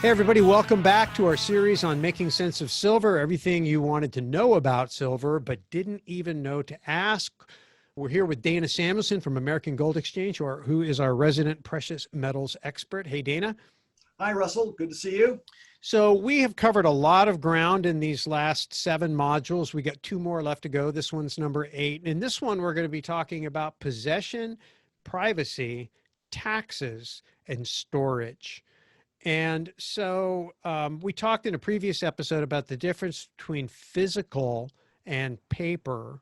Hey, everybody, welcome back to our series on making sense of silver, everything you wanted to know about silver, but didn't even know to ask. We're here with Dana Samuelson from American Gold Exchange, who is our resident precious metals expert. Hey, Dana. Hi, Russell. Good to see you. So we have covered a lot of ground in these last 7 modules. We got 2 more left to go. This one's number 8. In this one, we're going to be talking about possession, privacy, taxes, and storage. And so we talked in a previous episode about the difference between physical and paper.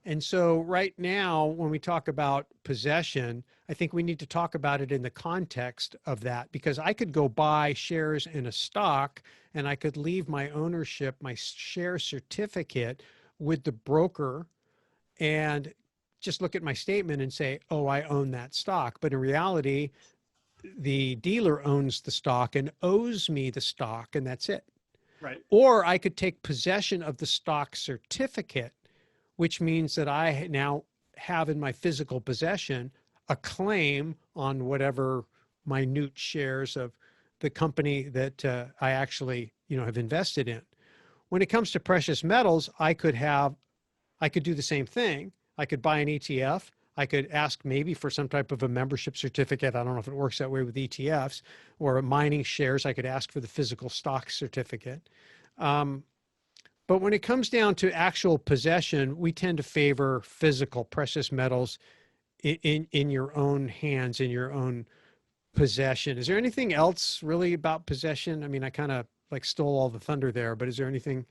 And so right now, when we talk about possession, I think we need to talk about it in the context of that, because I could go buy shares in a stock and I could leave my ownership, my share certificate with the broker and just look at my statement and say, oh, I own that stock. But in reality, the dealer owns the stock and owes me the stock, and that's it. Right. Or I could take possession of the stock certificate, which means that I now have in my physical possession a claim on whatever minute shares of the company that I actually, have invested in. When it comes to precious metals, I could do the same thing. I could buy an ETF. I could ask maybe for some type of a membership certificate. I don't know if it works that way with ETFs or mining shares. I could ask for the physical stock certificate. But when it comes down to actual possession, we tend to favor physical precious metals in your own hands, in your own possession. Is there anything else really about possession? I mean, I kind of like stole all the thunder there, but is there anything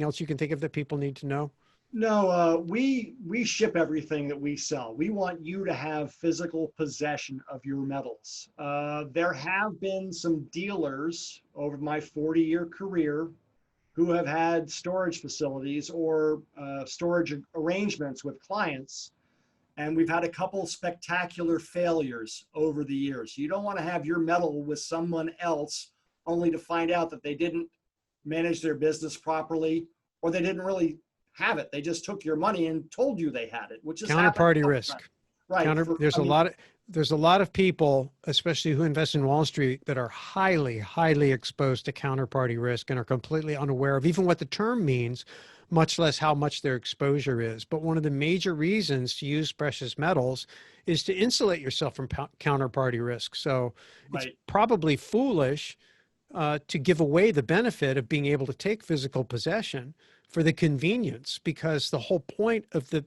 else you can think of that people need to know? No, we ship everything that we sell. We want you to have physical possession of your metals. There have been some dealers over my 40-year career who have had storage facilities or storage arrangements with clients, and we've had a couple spectacular failures over the years. You don't want to have your metal with someone else only to find out that they didn't manage their business properly, or they didn't really have it. They just took your money and told you they had it, which is Counterparty risk. Right. There's a lot of people, especially who invest in Wall Street, that are highly, highly exposed to counterparty risk and are completely unaware of even what the term means, much less how much their exposure is. But one of the major reasons to use precious metals is to insulate yourself from counterparty risk. So it's probably foolish to give away the benefit of being able to take physical possession for the convenience, because the whole point of the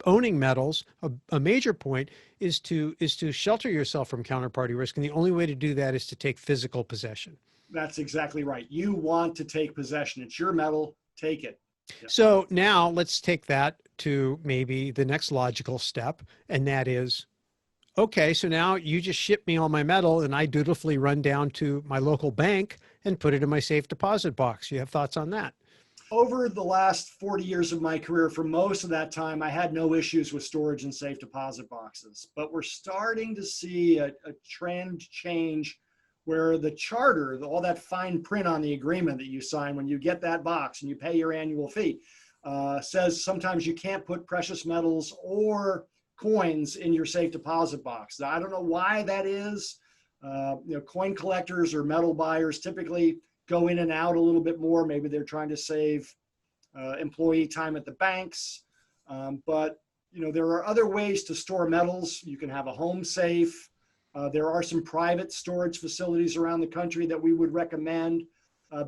owning metals, a major point, is to shelter yourself from counterparty risk. And the only way to do that is to take physical possession. That's exactly right. You want to take possession. It's your metal, take it. Yeah. So now let's take that to maybe the next logical step. And that is, okay, so now you just ship me all my metal and I dutifully run down to my local bank and put it in my safe deposit box. You have thoughts on that? Over the last 40 years of my career, for most of that time, I had no issues with storage and safe deposit boxes. But we're starting to see a trend change where the charter, all that fine print on the agreement that you sign when you get that box and you pay your annual fee, says sometimes you can't put precious metals or coins in your safe deposit box. Now, I don't know why that is. Coin collectors or metal buyers typically go in and out a little bit more. Maybe they're trying to save employee time at the banks. But there are other ways to store metals. You can have a home safe. There are some private storage facilities around the country that we would recommend.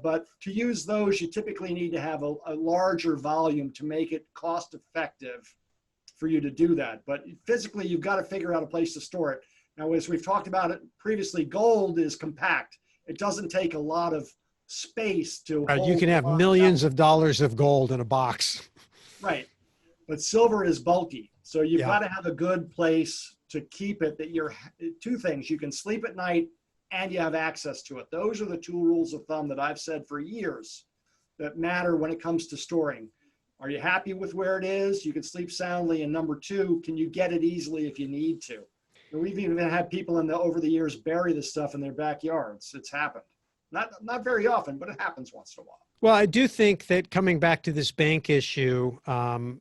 But to use those, you typically need to have a larger volume to make it cost effective for you to do that. But physically, you've got to figure out a place to store it. Now, as we've talked about it previously, gold is compact. It doesn't take a lot of space to hold. You can have millions of dollars of gold in a box. Right. But silver is bulky. So you've got to have a good place to keep it that you're, 2 things. You can sleep at night and you have access to it. Those are the 2 rules of thumb that I've said for years that matter when it comes to storing. Are you happy with where it is? You can sleep soundly. And number 2, can you get it easily if you need to? And we've even had people over the years bury the stuff in their backyards. It's happened. Not very often, but it happens once in a while. Well, I do think that coming back to this bank issue,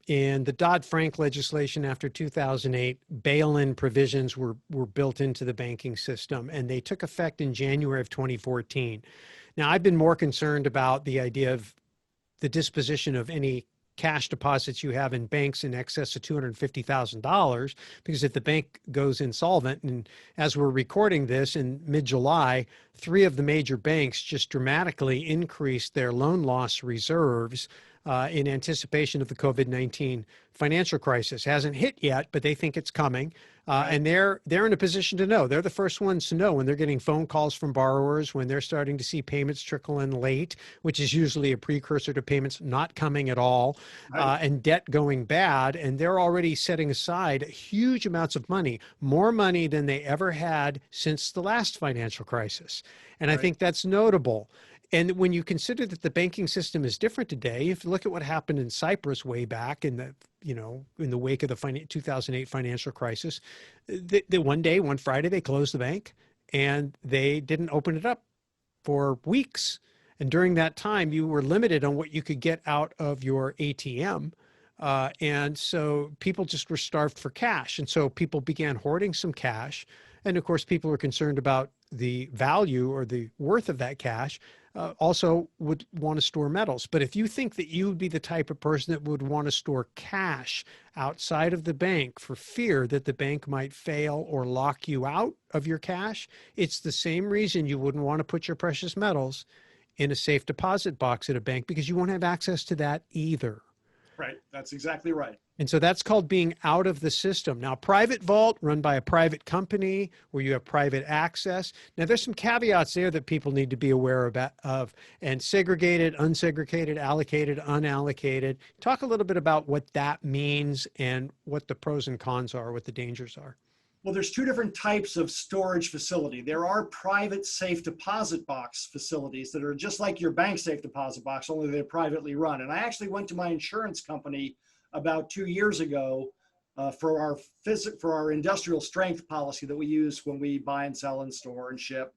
in the Dodd-Frank legislation after 2008, bail-in provisions were built into the banking system, and they took effect in January of 2014. Now, I've been more concerned about the idea of the disposition of any cash deposits you have in banks in excess of $250,000, because if the bank goes insolvent, and as we're recording this in mid-July, 3 of the major banks just dramatically increased their loan loss reserves in anticipation of the COVID-19 financial crisis. Hasn't hit yet, but they think it's coming. And they're in a position to know. They're the first ones to know when they're getting phone calls from borrowers, when they're starting to see payments trickle in late, which is usually a precursor to payments not coming at all, and debt going bad. And they're already setting aside huge amounts of money, more money than they ever had since the last financial crisis. And I think that's notable. And when you consider that the banking system is different today, if you look at what happened in Cyprus way back in the, in the wake of the 2008 financial crisis, one Friday, they closed the bank and they didn't open it up for weeks. And during that time, you were limited on what you could get out of your ATM. And so people just were starved for cash. And so people began hoarding some cash. And of course, people were concerned about the value or the worth of that cash. Also would want to store metals. But if you think that you would be the type of person that would want to store cash outside of the bank for fear that the bank might fail or lock you out of your cash, it's the same reason you wouldn't want to put your precious metals in a safe deposit box at a bank, because you won't have access to that either. Right. That's exactly right. And so that's called being out of the system. Now, private vault run by a private company where you have private access. Now, there's some caveats there that people need to be aware of, and segregated, unsegregated, allocated, unallocated. Talk a little bit about what that means and what the pros and cons are, what the dangers are. Well, there's 2 different types of storage facility. There are private safe deposit box facilities that are just like your bank safe deposit box, only they're privately run. And I actually went to my insurance company about 2 years ago for our industrial strength policy that we use when we buy and sell and store and ship,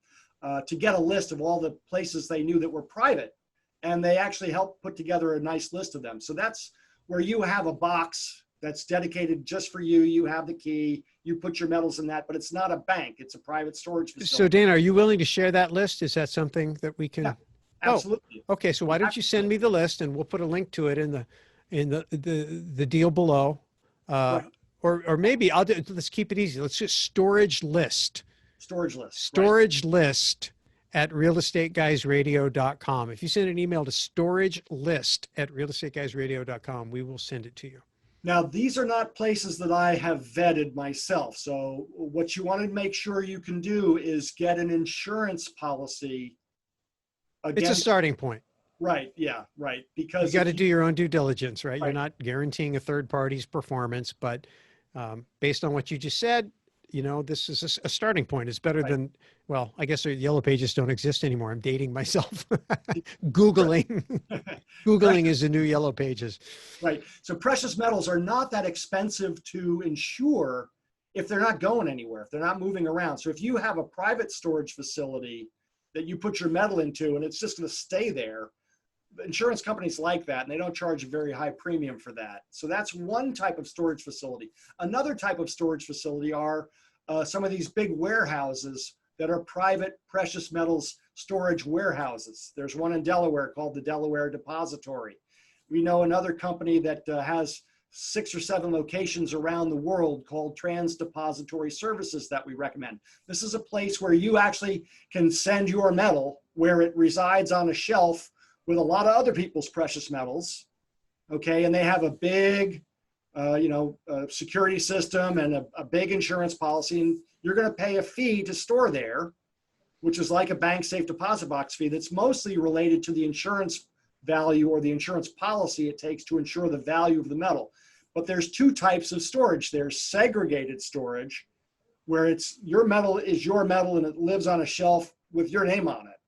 to get a list of all the places they knew that were private. And they actually helped put together a nice list of them. So that's where you have a box that's dedicated just for you. You have the key, you put your metals in that, but it's not a bank. It's a private storage facility. So Dana, are you willing to share that list? Is that something that we can? Yeah, absolutely. Oh, okay. So why don't you send me the list and we'll put a link to it in the deal below. Right. Or maybe let's keep it easy. Let's just storage list at realestateguysradio.com. If you send an email to storagelist@realestateguysradio.com, we will send it to you. Now, these are not places that I have vetted myself. So what you want to make sure you can do is get an insurance policy. It's a starting point. Right. Yeah. Right. Because you got to do your own due diligence, right? You're not guaranteeing a third party's performance, but based on what you just said, this is a starting point. It's better than, well, I guess Yellow Pages don't exist anymore. I'm dating myself. Googling is the new Yellow Pages. Right. So precious metals are not that expensive to insure if they're not going anywhere, if they're not moving around. So if you have a private storage facility that you put your metal into and it's just going to stay there, insurance companies like that, and they don't charge a very high premium for that. So that's one type of storage facility. Another type of storage facility are some of these big warehouses that are private precious metals storage warehouses. There's one in Delaware called the Delaware Depository. We know another company that has 6 or 7 locations around the world called Trans Depository Services that we recommend. This is a place where you actually can send your metal where it resides on a shelf with a lot of other people's precious metals, okay? And they have a big, security system and a big insurance policy, and you're gonna pay a fee to store there, which is like a bank safe deposit box fee that's mostly related to the insurance value or the insurance policy it takes to insure the value of the metal. But there's 2 types of storage. There's segregated storage, where it's your metal is your metal and it lives on a shelf with your name on it.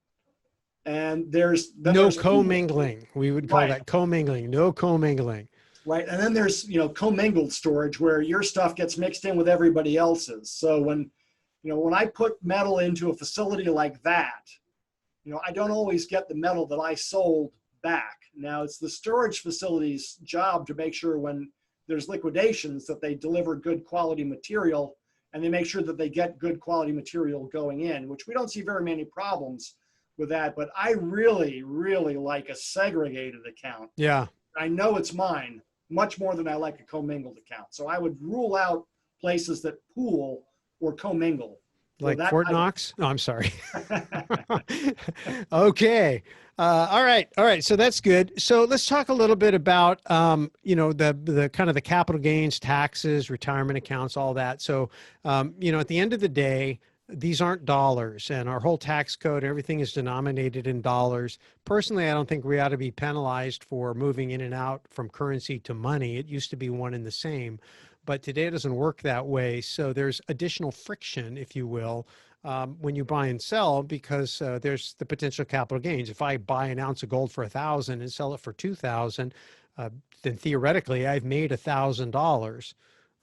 And there's commingling. We would call that commingling. No commingling. Right. And then there's, commingled storage where your stuff gets mixed in with everybody else's. So when I put metal into a facility like that, I don't always get the metal that I sold back. Now, it's the storage facility's job to make sure when there's liquidations that they deliver good quality material, and they make sure that they get good quality material going in, which we don't see very many problems with that. But I really, really like a segregated account. Yeah. I know it's mine much more than I like a commingled account. So I would rule out places that pool or commingle. Like Fort Knox? No, I'm sorry. Okay. All right. All right. So that's good. So let's talk a little bit about, the kind of the capital gains, taxes, retirement accounts, all that. So, at the end of the day, these aren't dollars, and our whole tax code, everything is denominated in dollars. Personally, I don't think we ought to be penalized for moving in and out from currency to money. It used to be one and the same, but today it doesn't work that way. So there's additional friction, if you will, when you buy and sell, because there's the potential capital gains. If I buy an ounce of gold for 1,000 and sell it for 2,000, then theoretically I've made $1,000.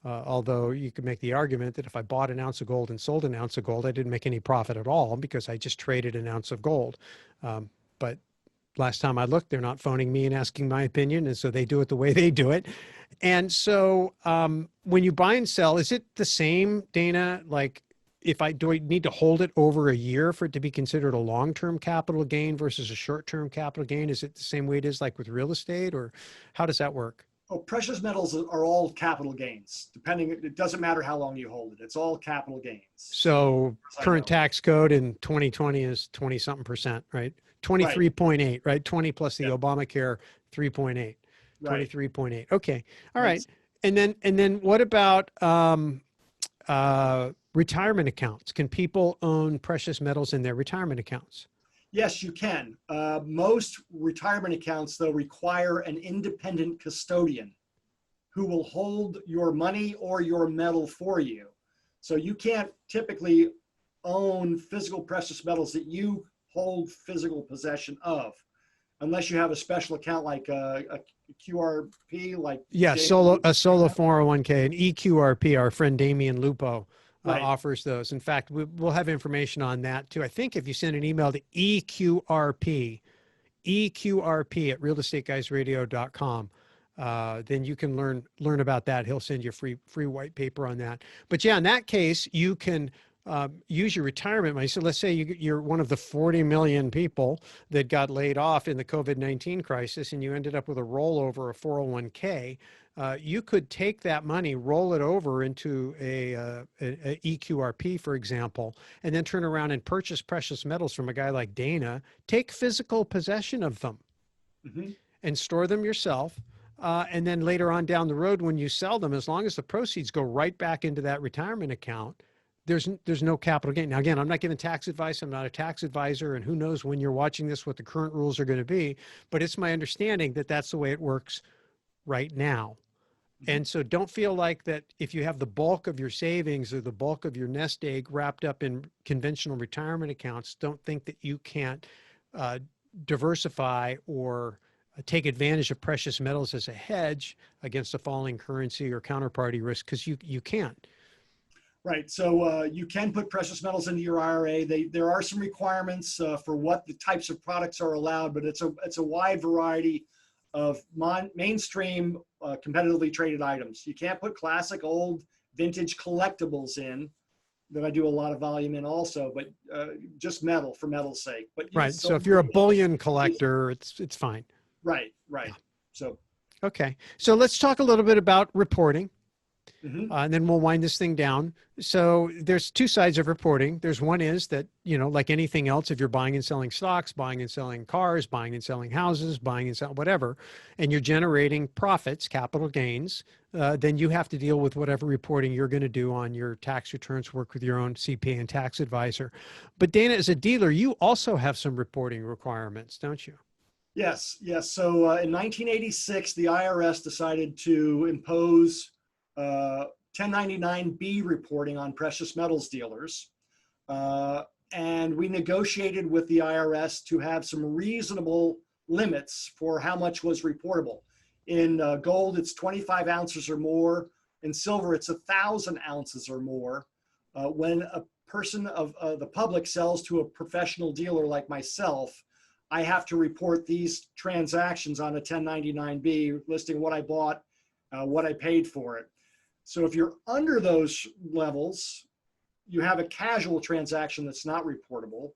Although you could make the argument that if I bought an ounce of gold and sold an ounce of gold, I didn't make any profit at all because I just traded an ounce of gold. But last time I looked, they're not phoning me and asking my opinion, and so they do it the way they do it. And so when you buy and sell, is it the same, Dana? Like, do I need to hold it over a year for it to be considered a long-term capital gain versus a short-term capital gain? Is it the same way it is like with real estate, or how does that work? Oh, precious metals are all capital gains. It doesn't matter how long you hold it. It's all capital gains. So current tax code in 2020 is 20-something%, right? 23.8, right? 20 plus the Obamacare 3.8, 23.8. Okay. All right. And then what about retirement accounts? Can people own precious metals in their retirement accounts? Yes, you can. Most retirement accounts, though, require an independent custodian who will hold your money or your metal for you. So you can't typically own physical precious metals that you hold physical possession of, unless you have a special account like a QRP, like a solo 401k, an EQRP. Our friend Damian Lupo offers those. In fact, we'll have information on that too. I think if you send an email to EQRP at realestateguysradio.com, then you can learn about that. He'll send you a free white paper on that. But yeah, in that case, you can use your retirement money. So let's say you're one of the 40 million people that got laid off in the COVID-19 crisis, and you ended up with a rollover of 401k. You could take that money, roll it over into a EQRP, for example, and then turn around and purchase precious metals from a guy like Dana, take physical possession of them, and store them yourself. And then later on down the road, when you sell them, as long as the proceeds go right back into that retirement account, there's no capital gain. Now, again, I'm not giving tax advice. I'm not a tax advisor, and who knows when you're watching this what the current rules are going to be, but it's my understanding that that's the way it works right now. And so don't feel like that if you have the bulk of your savings or the bulk of your nest egg wrapped up in conventional retirement accounts, don't think that you can't diversify or take advantage of precious metals as a hedge against a falling currency or counterparty risk, because you can't. Right. So you can put precious metals into your IRA. There are some requirements for what the types of products are allowed, but it's a wide variety of mainstream competitively traded items. You can't put classic old vintage collectibles in, that I do a lot of volume in also, but just metal for metal's sake. But right. So if you're a bullion collector, it's fine. Right. Yeah. So okay. So let's talk a little bit about reporting. And then we'll wind this thing down. So there's two sides of reporting. There's one is that, like anything else, if you're buying and selling stocks, buying and selling cars, buying and selling houses, buying and selling whatever, and you're generating profits, capital gains, then you have to deal with whatever reporting you're going to do on your tax returns, work with your own CPA and tax advisor. But Dana, as a dealer, you also have some reporting requirements, don't you? Yes. So in 1986, the IRS decided to impose 1099-B reporting on precious metals dealers. And we negotiated with the IRS to have some reasonable limits for how much was reportable. In gold, it's 25 ounces or more. In silver, it's 1,000 ounces or more. When a person of the public sells to a professional dealer like myself, I have to report these transactions on a 1099-B, listing what I bought, what I paid for it. So if you're under those levels, you have a casual transaction that's not reportable.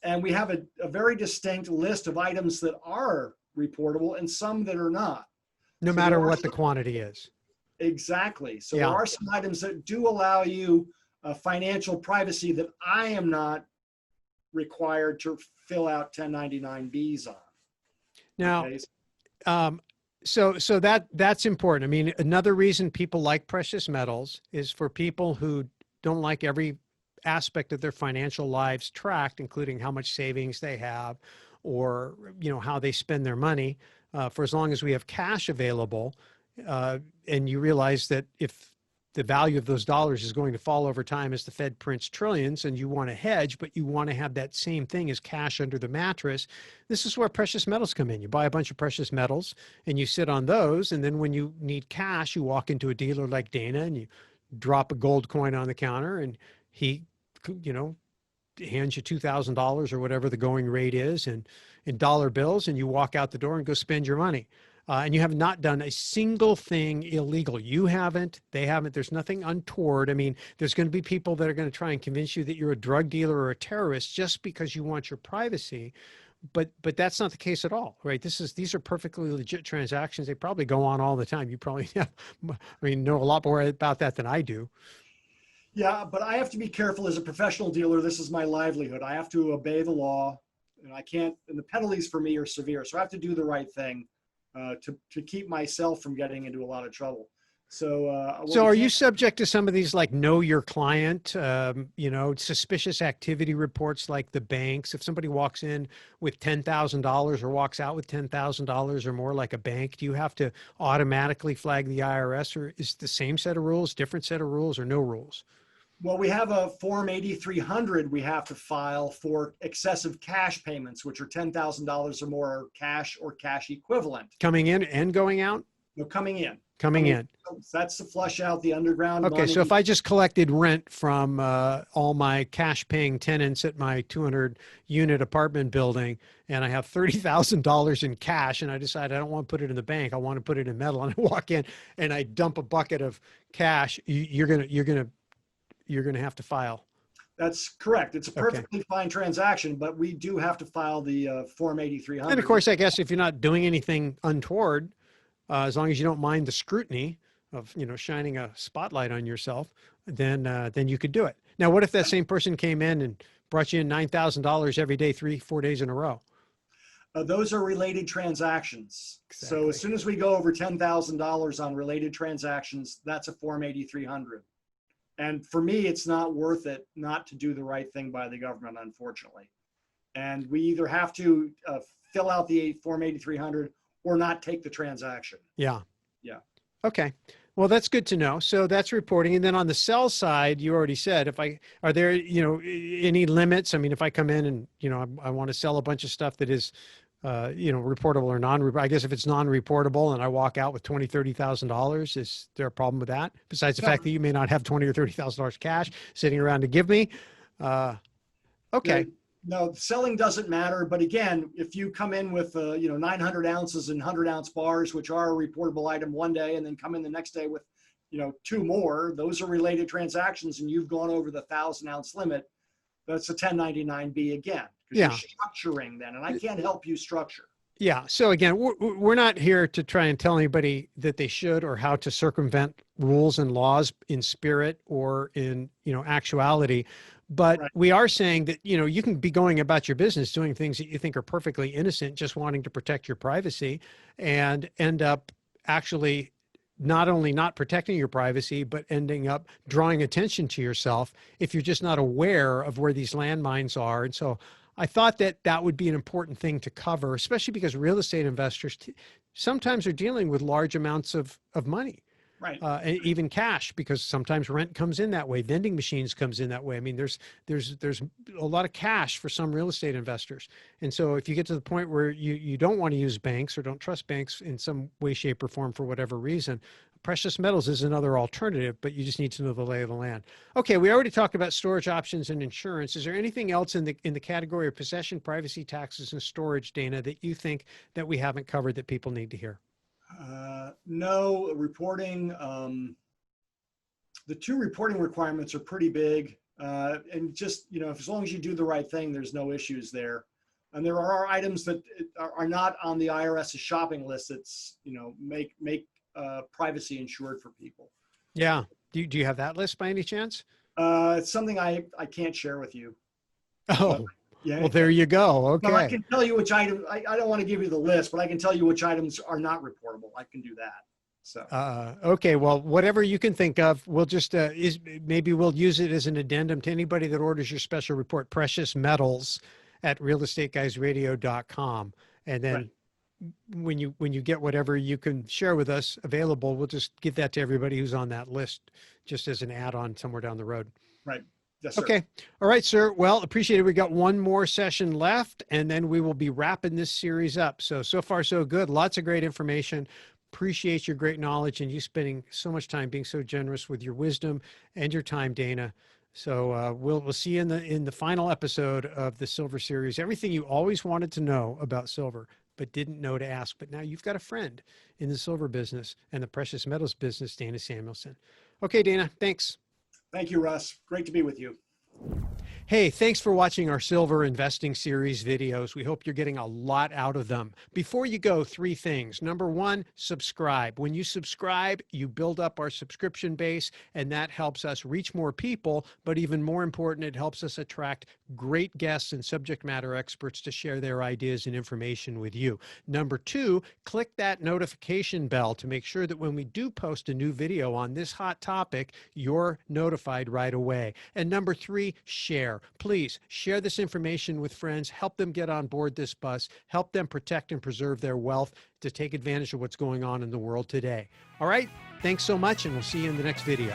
And we have a very distinct list of items that are reportable and some that are not. No matter what the quantity is. Exactly. So Yeah. there are some items that do allow you financial privacy that I am not required to fill out 1099-Bs on. Now, Okay? so that's important. I mean, another reason people like precious metals is for people who don't like every aspect of their financial lives tracked, including how much savings they have or, you know, how they spend their money. For as long as we have cash available, and you realize that if the value of those dollars is going to fall over time as the Fed prints trillions and you want to hedge, but you want to have that same thing as cash under the mattress, this is where precious metals come in. You buy a bunch of precious metals and you sit on those. And then when you need cash, you walk into a dealer like Dana and you drop a gold coin on the counter and he, you know, hands you $2,000 or whatever the going rate is in dollar bills, and you walk out the door and go spend your money. And you have not done a single thing illegal. You haven't, they haven't, there's nothing untoward. I mean, there's going to be people that are going to try and convince you that you're a drug dealer or a terrorist just because you want your privacy. But that's not the case at all, right? These are perfectly legit transactions. They probably go on all the time. You probably have, know a lot more about that than I do. Yeah, but I have to be careful as a professional dealer. This is my livelihood. I have to obey the law, and I can't, and the penalties for me are severe. So I have to do the right thing to keep myself from getting into a lot of trouble. So are you subject to some of these, like, know your client, suspicious activity reports like the banks? If somebody walks in with $10,000 or walks out with $10,000 or more like a bank, do you have to automatically flag the IRS, or is it the same set of rules, different set of rules, or no rules? Well, we have a Form 8300 we have to file for excessive cash payments, which are $10,000 or more cash or cash equivalent. Coming in and going out? No, coming in. Coming in. That's to flush out the underground money. So if I just collected rent from all my cash paying tenants at my 200-unit apartment building, and I have $30,000 in cash, and I decide I don't want to put it in the bank, I want to put it in metal, and I walk in and I dump a bucket of cash, you're gonna have to file. That's correct. It's a perfectly fine transaction, but we do have to file the Form 8300. And of course, I guess if you're not doing anything untoward, as long as you don't mind the scrutiny of, shining a spotlight on yourself, then you could do it. Now, what if that same person came in and brought you in $9,000 every day, 3-4 days in a row? Those are related transactions. Exactly. So as soon as we go over $10,000 on related transactions, that's a Form 8300. And for me, it's not worth it not to do the right thing by the government, unfortunately. And we either have to fill out the Form 8300 or not take the transaction. Yeah. Yeah. Okay. Well, that's good to know. So that's reporting. And then on the sell side, you already said, are there, any limits? I mean, if I come in and, I want to sell a bunch of stuff that is, reportable or I guess if it's non-reportable and I walk out with $20,000, $30,000, is there a problem with that? Besides the fact that you may not have $20,000 or $30,000 cash sitting around to give me. Okay. No, selling doesn't matter. But again, if you come in with, 900 ounces and 100-ounce bars, which are a reportable item one day, and then come in the next day with, 2 more, those are related transactions, and you've gone over the 1,000-ounce limit. That's a 1099-B again. Yeah. You're structuring then, and I can't help you structure. Yeah. So again, we're not here to try and tell anybody that they should or how to circumvent rules and laws in spirit or in, actuality. But right. We are saying that, you can be going about your business doing things that you think are perfectly innocent, just wanting to protect your privacy, and end up actually not only not protecting your privacy, but ending up drawing attention to yourself if you're just not aware of where these landmines are. And so I thought that would be an important thing to cover, especially because real estate investors sometimes are dealing with large amounts of money. Right. And even cash, because sometimes rent comes in that way. Vending machines comes in that way. I mean, there's a lot of cash for some real estate investors. And so if you get to the point where you don't want to use banks or don't trust banks in some way, shape, or form for whatever reason, precious metals is another alternative, but you just need to know the lay of the land. Okay, we already talked about storage options and insurance. Is there anything else in the category of possession, privacy, taxes, and storage, Dana, that you think that we haven't covered that people need to hear? No, reporting. The two reporting requirements are pretty big, and just, as long as you do the right thing, there's no issues there. And there are items that are not on the IRS's shopping list. That's, make privacy insured for people. Yeah. Do you have that list by any chance? It's something I can't share with you. Oh, yeah. Well, there you go. Okay. Well, I can tell you which item. I don't want to give you the list, but I can tell you which items are not reportable. I can do that. So. Okay. Well, whatever you can think of, we'll just, maybe we'll use it as an addendum to anybody that orders your special report, Precious Metals, at realestateguysradio.com. And then Right. when you get whatever you can share with us available, we'll just give that to everybody who's on that list, just as an add-on somewhere down the road. Right. Yes, sir. Okay. All right, sir. Well, appreciate it. We got one more session left, and then we will be wrapping this series up. So far, so good. Lots of great information. Appreciate your great knowledge and you spending so much time being so generous with your wisdom and your time, Dana. So we'll see you in the final episode of the Silver Series. Everything you always wanted to know about silver, but didn't know to ask. But now you've got a friend in the silver business and the precious metals business, Dana Samuelson. Okay, Dana, thanks. Thank you, Russ. Great to be with you. Hey, thanks for watching our Silver Investing Series videos. We hope you're getting a lot out of them. Before you go, 3 things. Number 1, subscribe. When you subscribe, you build up our subscription base, and that helps us reach more people. But even more important, it helps us attract great guests and subject matter experts to share their ideas and information with you. Number 2, click that notification bell to make sure that when we do post a new video on this hot topic, you're notified right away. And number 3, share. Please share this information with friends, help them get on board this bus, help them protect and preserve their wealth to take advantage of what's going on in the world today. All right, thanks so much, and we'll see you in the next video.